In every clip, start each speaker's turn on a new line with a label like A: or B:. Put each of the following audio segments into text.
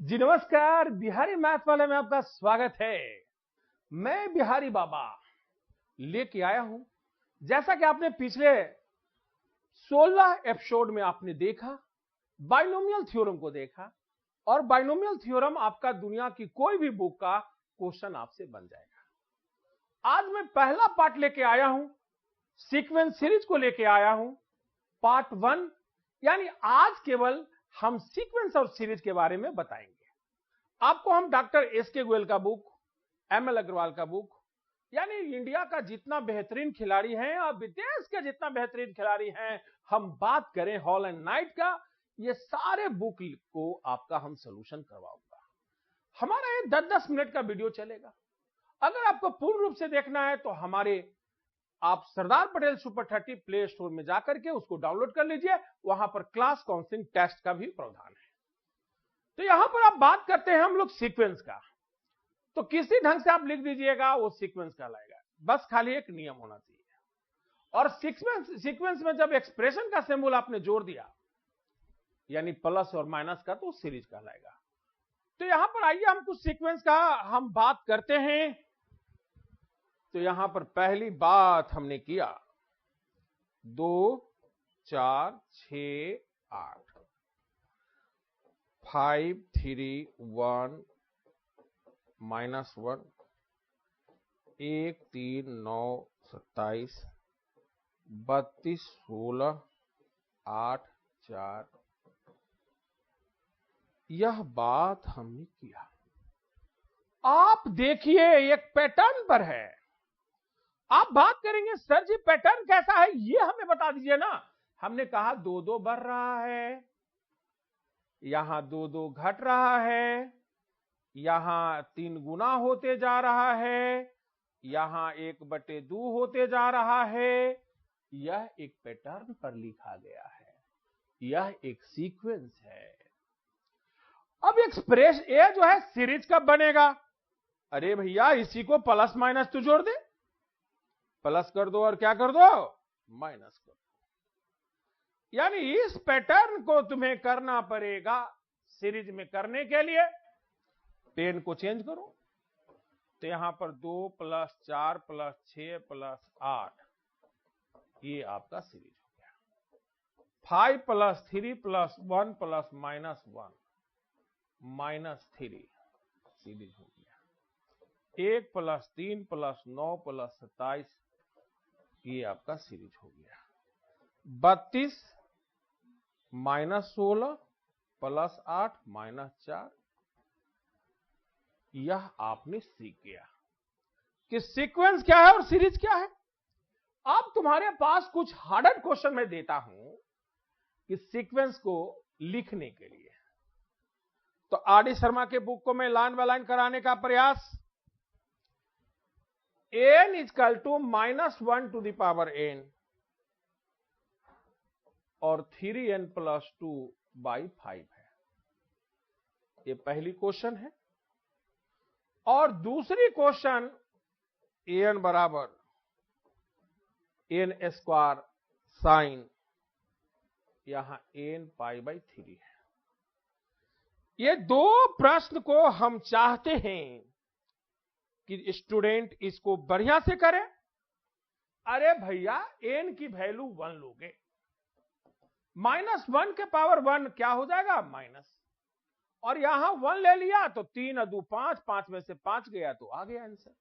A: जी नमस्कार। बिहारी मैथ वाले में आपका स्वागत है। मैं बिहारी बाबा लेके आया हूं, जैसा कि आपने पिछले 16 एपिसोड में आपने देखा, बाइनोमियल थ्योरम को देखा। और बाइनोमियल थ्योरम आपका दुनिया की कोई भी बुक का क्वेश्चन आपसे बन जाएगा। आज मैं पहला पार्ट लेके आया हूं, सीक्वेंस सीरीज को लेके आया हूं, पार्ट 1। यानी आज केवल हम सीक्वेंस और सीरीज के बारे में बताएंगे। आपको हम डॉक्टर एस के गोयल का बुक, एमएल अग्रवाल का बुक, यानी इंडिया का जितना बेहतरीन खिलाड़ी हैं और विदेश के जितना बेहतरीन खिलाड़ी हैं, हम बात करें हॉल एंड नाइट का, ये सारे बुक को आपका हम सोल्यूशन करवाऊंगा। हमारा ये 10-10 मिनट का वीडियो चलेगा। अगर आपको पूर्ण रूप से देखना है तो आप Sardar Patel super 30 play store में जाकर के उसको डाउनलोड कर लीजिए। वहां पर क्लास काउंसलिंग टेस्ट का भी प्रावधान है। तो यहां पर आप बात करते हैं हम लोग सीक्वेंस का, तो किसी ढंग से आप लिख दीजिएगा, वो सीक्वेंस कहलाएगा। बस खाली एक नियम होना चाहिए। और सीक्वेंस में जब एक्सप्रेशन का सिंबल आपने जोड़ दिया, यानी प्लस और माइनस का, तो सीरीज कहलाएगा। तो यहां पर आइए हम कुछ सीक्वेंस का हम बात करते हैं। तो यहां पर पहली बात हमने किया 2 4 6 8 5 3 1 -1 1 3 9 27 32 16 8 4। यह बात हमने किया। आप देखिए एक पैटर्न पर है। आप बात करेंगे सर जी पैटर्न कैसा है, ये हमें बता दीजिए ना। हमने कहा 2-2 बढ़ रहा है, यहां 2-2 घट रहा है, यहां 3 गुना होते जा रहा है, यहां 1/2 होते जा रहा है। यह एक पैटर्न पर लिखा गया है, यह एक सीक्वेंस है। अब एक्सप्रेस ये जो है सीरीज कब बनेगा? अरे भैया इसी को प्लस माइनस तो जोड़ दे, प्लस कर दो और क्या कर दो, माइनस कर दो। यानी इस पैटर्न को तुम्हें करना पड़ेगा। सीरीज में करने के लिए पेन को चेंज करो। तो यहां पर 2 + 4 + 6 + 8, ये आपका सीरीज हो गया। 5 + 3 + 1 + -1 -3 सीरीज हो गया। 1 + 3 + 9 + 27, ये आपका सीरीज हो गया। 32 -16 + 8 -4, यह आपने सीख गया कि सीक्वेंस क्या है और सीरीज क्या है। अब तुम्हारे पास कुछ हार्डर क्वेश्चन मैं देता हूं कि सीक्वेंस को लिखने के लिए। तो आर डी शर्मा के बुक को मैं लाइन बाय लाइन कराने का प्रयास। n = -1 n और 3n + 2/5 है। ये पहली क्वेश्चन है। और दूसरी क्वेश्चन an = n² sin, यहां n π/3 है। ये दो प्रश्न को हम चाहते हैं कि स्टूडेंट इसको बढ़िया से करे। अरे भैया n की वैल्यू 1 लोगे, -1 के पावर 1 क्या हो जाएगा, माइनस। और यहां 1 ले लिया तो 3 × 2 5, 5 में से 5 गया तो आ गया आंसर।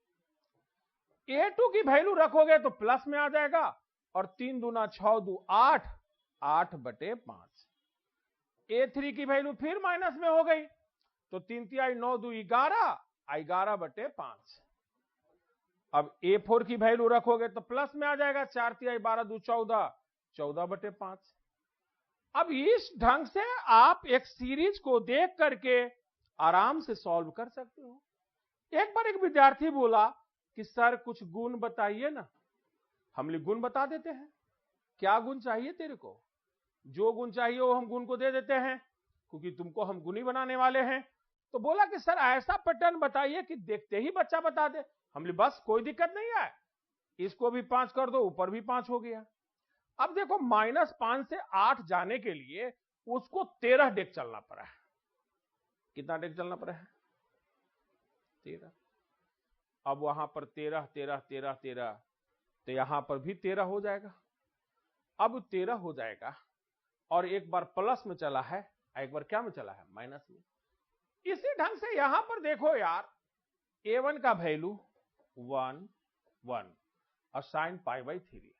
A: a2 की वैल्यू रखोगे तो प्लस में आ जाएगा, और 3 दूना 6 2 8, 8/5। a3 की वैल्यू फिर माइनस में हो गई, तो 3 × 3 9 2 11, 11/5। अब a4 की वैल्यू रखोगे तो प्लस में आ जाएगा, 4 × 3 12 2 14, 14/5। अब इस ढंग से आप एक सीरीज को देख करके आराम से सॉल्व कर सकते हो। एक बार एक विद्यार्थी बोला कि सर कुछ गुण बताइए ना। हम लोग गुण बता देते हैं। क्या गुण चाहिए तेरे को? जो गुण चाहिए वो हम गुण को दे देते हैं, क्योंकि तुमको हम गुणी बनाने वाले हैं। तो बोला कि सर ऐसा पैटर्न बताइए कि देखते ही बच्चा बता दे। हमने बस कोई दिक्कत नहीं है, इसको भी 5 कर दो, ऊपर भी 5 हो गया। अब देखो -5 से 8 जाने के लिए उसको 13 डेक चलना पड़ा है। कितना डेग चलना पड़ा है? 13। अब वहां पर 13 13 13 13, तो यहां पर भी 13 हो जाएगा। अब 13 हो जाएगा और एक बार प्लस में चला है, एक बार क्या में चला है? माइनस में। इसी ढंग से यहां पर देखो यार, A1 का वैल्यू 1 1 और sine pi by 3।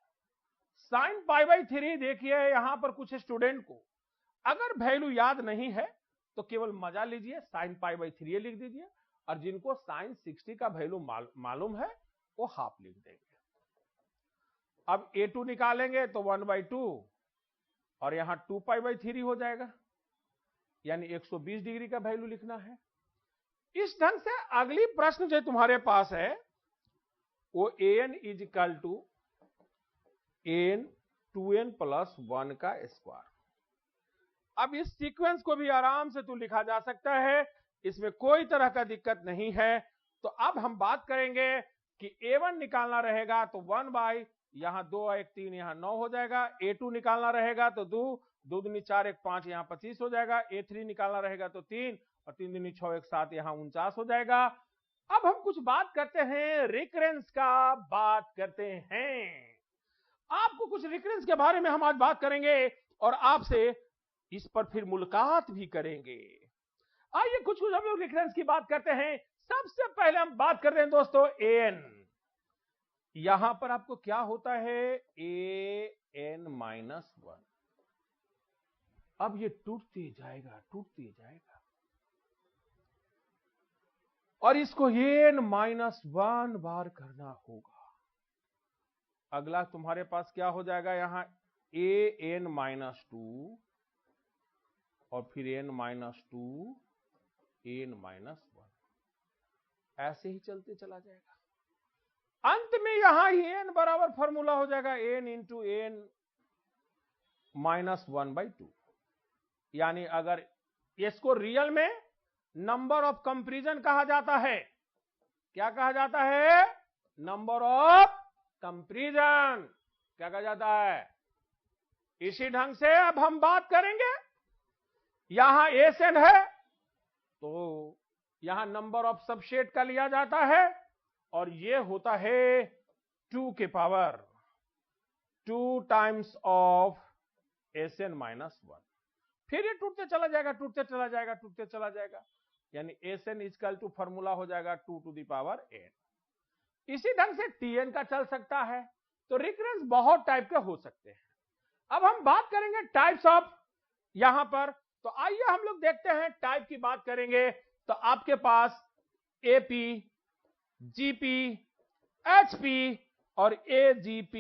A: Sine pi by 3 देखिए, यहां पर कुछ स्टूडेंट को अगर वैल्यू याद नहीं है तो केवल मजा लीजिए, साइन पाई बाई 3 लिख दीजिए, और जिनको साइन 60 का वैल्यू मालूम है वो हाफ लिख देंगे। अब A2 निकालेंगे तो 1/2 और यहां 2 पाई बाई 3 हो जाएगा, यानी 120 डिग्री का वैल्यू लिखना है। इस ढंग से अगली प्रश्न जो तुम्हारे पास है वो an is equal to an 2n plus 1 का स्क्वायर। अब इस सीक्वेंस को भी आराम से तू लिखा जा सकता है, इसमें कोई तरह का दिक्कत नहीं है। तो अब हम बात करेंगे कि A1 निकालना रहेगा तो 1 बाई, यहां 2 1 3 यहां 9 हो जाएगा। A2 निकालना रहेगा तो 2 2 दूनी 4 1 5 यहां 25 हो जाएगा। A3 निकालना रहेगा तो 3 और 3 दूनी 6 1 7 यहां 49 हो जाएगा। अब हम कुछ बात करते हैं रिकरेंस का, बात करते हैं आपको कुछ रिकरेंस के बारे में हम आज बात करेंगे और आपसे इस पर फिर मुलाकात भी करेंगे। आइए कुछ हम लोग रिकरेंस की बात करते हैं। सबसे पहले हम बात कर रहे हैं दोस्तों an। यहां पर आपको क्या होता है? an-1। अब ये टूटते जाएगा, टूटते जाएगा, और इसको n-1 बार करना होगा। अगला तुम्हारे पास क्या हो जाएगा? यहां an-2 और फिर n-2 n-1, ऐसे ही चलते चला जाएगा। अंत में यहां n बराबर फॉर्मूला हो जाएगा n इंटू n -1/2। यानी अगर इसको रियल में नंबर ऑफ कंपैरिजन कहा जाता है। क्या कहा जाता है? नंबर ऑफ कंपैरिजन क्या कहा जाता है? इसी ढंग से अब हम बात करेंगे, यहां एन है तो यहां नंबर ऑफ सबसेट का लिया जाता है और ये होता है 2 के पावर 2 टाइम्स ऑफ Sn-1। फिर ये टूटते चला जाएगा, टूटते चला जाएगा, टूटते चला जाएगा, यानी Sn इक्वल टू फॉर्मूला हो जाएगा 2 टू द पावर n। इसी ढंग से Tn का चल सकता है। तो रिकरेंस बहुत टाइप के हो सकते हैं। अब हम बात करेंगे टाइप्स ऑफ यहां पर। तो आइए हम लोग देखते हैं, टाइप की बात करेंगे तो आपके पास AP, GP, HP और AGP।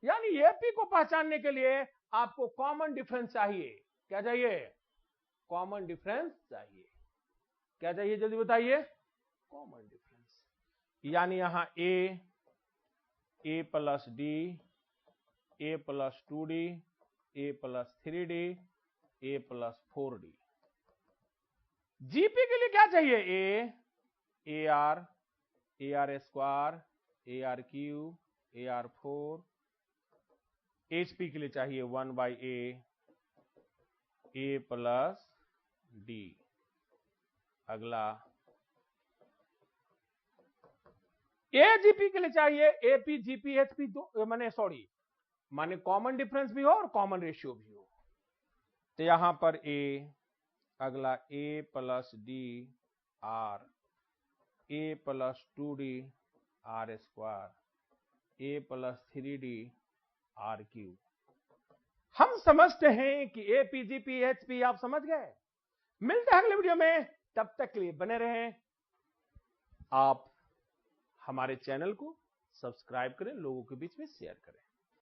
A: यानी AP को पहचानने के लिए आपको कॉमन डिफरेंस चाहिए। क्या चाहिए? कॉमन डिफरेंस चाहिए। क्या चाहिए जल्दी बताइए? Common difference. यानी यहां A plus D, A plus 2D, A plus 3D, A plus 4D। GP के लिए क्या चाहिए? AR, AR square, AR cube, AR4। HP के लिए चाहिए 1/A, A प्लस D। अगला AGP के लिए चाहिए AP, GP, HP माने कॉमन डिफरेंस भी हो और कॉमन रेशियो भी हो। तो यहां पर A, अगला A plus D R, A plus 2D R square, A plus 3D R cube. हम समझते हैं कि AP, GP, HP आप समझ गए। मिलते हैं अगले वीडियो में, तब तक के लिए बने रहें। आप हमारे चैनल को सब्सक्राइब करें, लोगों के बीच में शेयर करें।